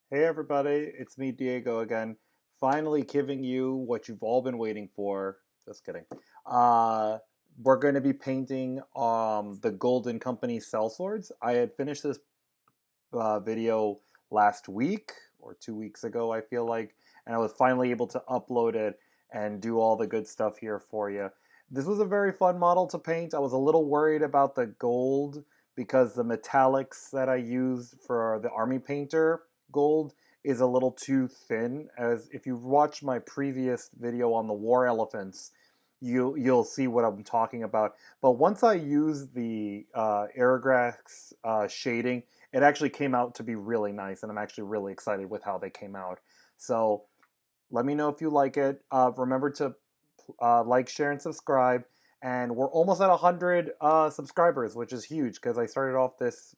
Hey everybody, it's me Diego again. Finally giving you what you've all been waiting for. Just kidding. Uh we're going to be painting the Golden Company sellswords. I had finished this video last week or 2 weeks ago, I feel like, and I was finally able to upload it and do all the good stuff here for you. This was a very fun model to paint. I was a little worried about the gold because the metallics that I used for the army painter gold is a little too thin. As if you've watched my previous video on the war elephants, you'll see what I'm talking about. But once I use the Aerograx shading, it actually came out to be really nice, and I'm actually really excited with how they came out. So let me know if you like it. Remember to like, share, and subscribe. And we're almost at 100 subscribers, which is huge because I started off this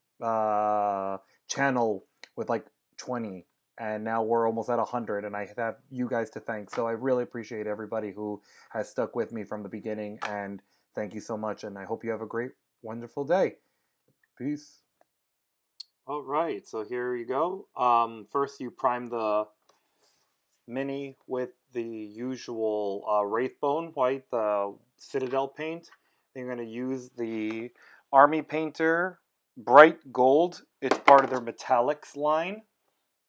channel with like 20, and now we're almost at 100, and I have you guys to thank. So I really appreciate everybody who has stuck with me from the beginning, and thank you so much. And I hope you have a great, wonderful day. Peace. All right, so here you go. First, you prime the mini with the usual Wraithbone white, the Citadel paint. Then you're going to use the Army Painter Bright Gold. It's part of their Metallics line.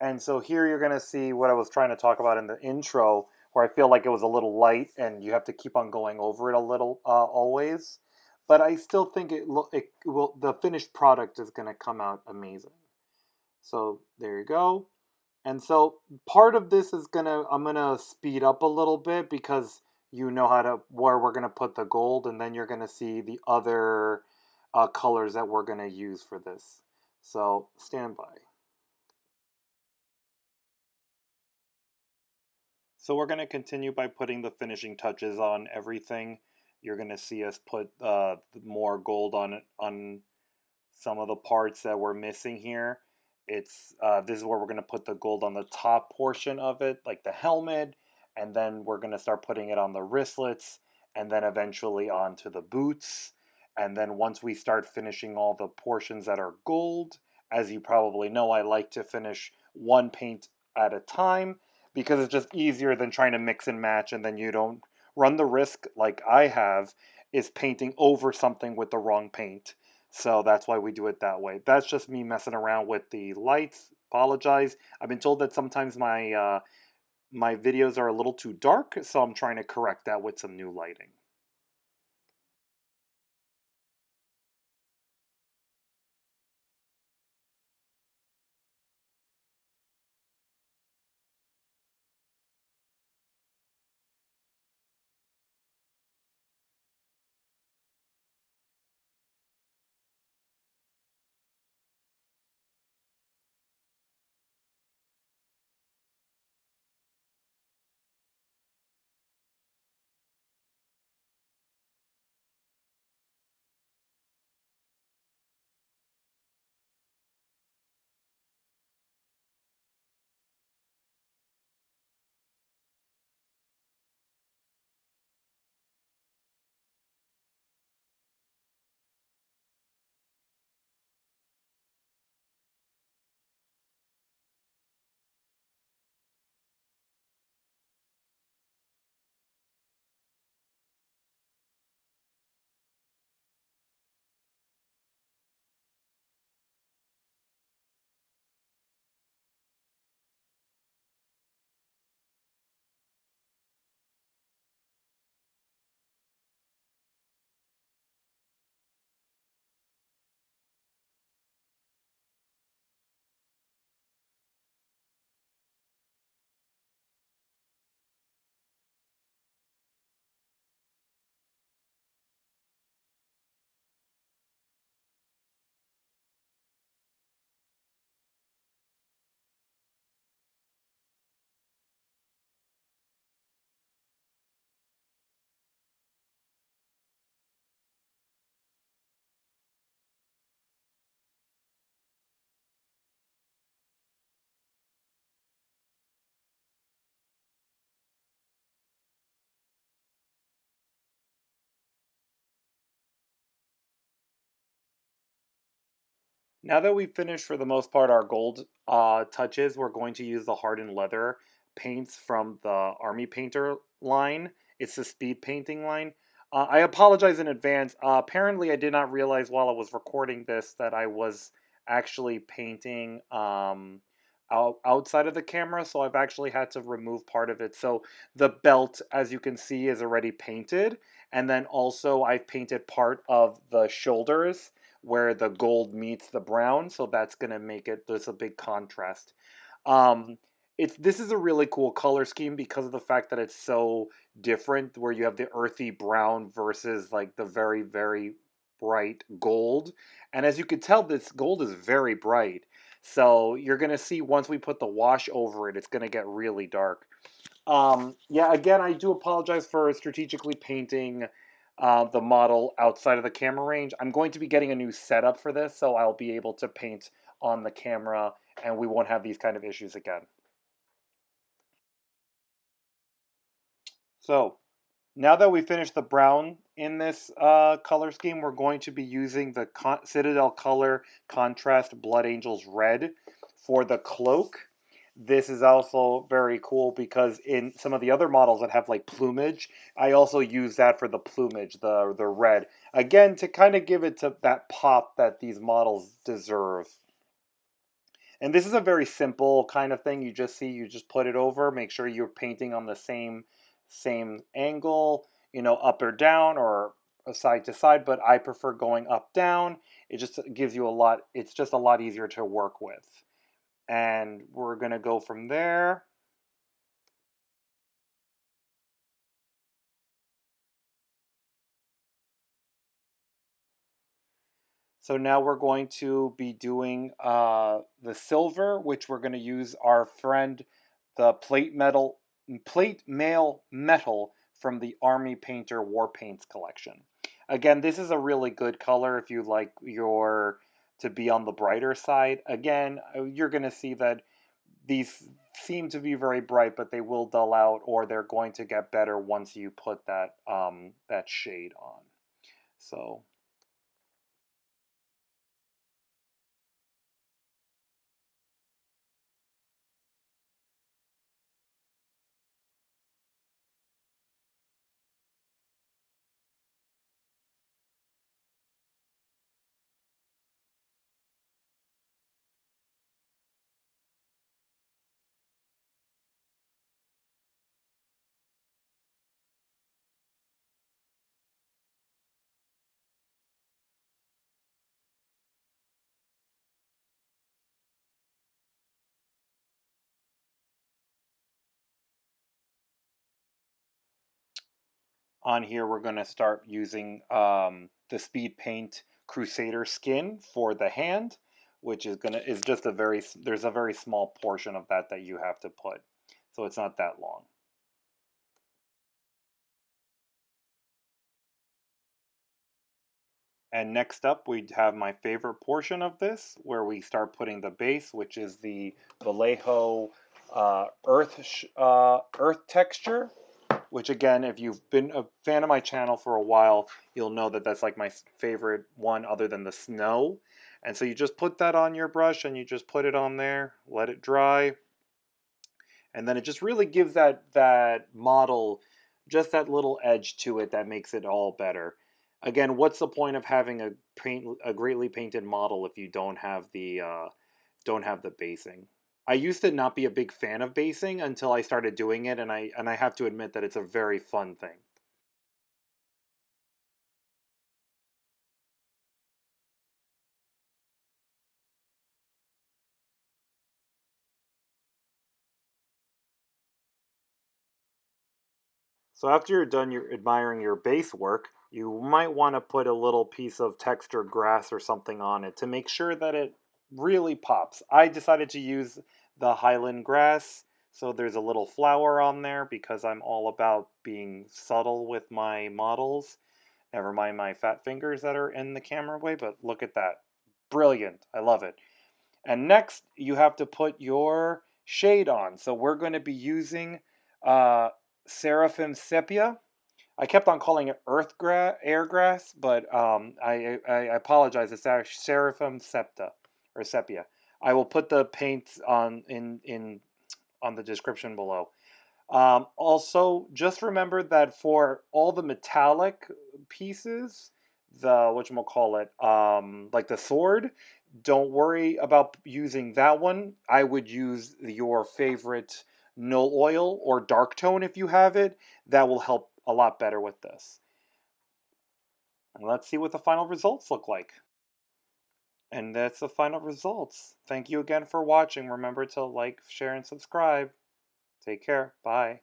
And so here you're going to see what I was trying to talk about in the intro, where I feel like it was a little light and you have to keep on going over it a little always. But I still think it will, the finished product is going to come out amazing. So there you go. And so part of this is I'm gonna speed up a little bit because you know how to where we're gonna put the gold, and then you're gonna see the other colors that we're gonna use for this. So stand by. So we're gonna continue by putting the finishing touches on everything. You're gonna see us put more gold on some of the parts that we're missing here. It's this is where we're going to put the gold on the top portion of it, like the helmet, and then we're going to start putting it on the wristlets, and then eventually onto the boots. And then once we start finishing all the portions that are gold, as you probably know, I like to finish one paint at a time because it's just easier than trying to mix and match, and then you don't run the risk, like I have, is painting over something with the wrong paint. So that's why we do it that way. That's just me messing around with the lights. Apologize. I've been told that sometimes my videos are a little too dark, so I'm trying to correct that with some new lighting. Now that we've finished for the most part our gold touches, we're going to use the hardened leather paints from the Army Painter line. It's the speed painting line. I apologize in advance. Apparently, I did not realize while I was recording this that I was actually painting outside of the camera, so I've actually had to remove part of it. So the belt, as you can see, is already painted, and then also I've painted part of the shoulders where the gold meets the brown, so that's gonna make it there's a big contrast. Um, this is a really cool color scheme because of the fact that it's so different, where you have the earthy brown versus like the very very bright gold, and as you can tell, this gold is very bright. So you're gonna see once we put the wash over it, it's gonna get really dark. Yeah, again, I do apologize for strategically painting the model outside of the camera range. I'm going to be getting a new setup for this, so I'll be able to paint on the camera and we won't have these kind of issues again. So, now that we finished the brown in this color scheme, we're going to be using the Citadel color contrast Blood Angels Red for the cloak. This is also very cool because in some of the other models that have like plumage, I also use that for the plumage, the red. Again, to kind of give it to that pop that these models deserve. And this is a very simple kind of thing. You just put it over, make sure you're painting on the same angle, up or down or side to side, but I prefer going up down. It just gives you a lot, it's just a lot easier to work with. And we're going to go from there. So now we're going to be doing the silver, which we're going to use our friend, the plate mail metal from the Army Painter War Paints collection. Again, this is a really good color if you like your to be on the brighter side. Again, you're going to see that these seem to be very bright, but they will dull out, or they're going to get better once you put that shade on. So on here we're going to start using the speed paint Crusader skin for the hand, which is just there's a very small portion of that you have to put, so it's not that long. And next up we have my favorite portion of this, where we start putting the base, which is the Vallejo earth texture, which again, if you've been a fan of my channel for a while, you'll know that that's like my favorite one other than the snow. And so you just put that on your brush and you just put it on there, let it dry, and then it just really gives that model just that little edge to it that makes it all better. Again, what's the point of having a greatly painted model if you don't have the basing? I used to not be a big fan of basing until I started doing it, and I have to admit that it's a very fun thing. So after you're done you're admiring your base work, you might want to put a little piece of textured grass or something on it to make sure that it really pops. I decided to use the Highland grass, so there's a little flower on there because I'm all about being subtle with my models. Never mind my fat fingers that are in the camera way, but look at that. Brilliant. I love it. And next, you have to put your shade on. So we're going to be using uh, Seraphim Sepia. I kept on calling it air grass, but I apologize. It's actually Seraphim Septa. or Sepia. I will put the paint on on the description below. Also, just remember that for all the metallic pieces, the whatchamacallit, like the sword, don't worry about using that one. I would use your favorite Nuln Oil or Dark Tone if you have it. That will help a lot better with this. And let's see what the final results look like. And that's the final results. Thank you again for watching. Remember to like, share, and subscribe. Take care. Bye.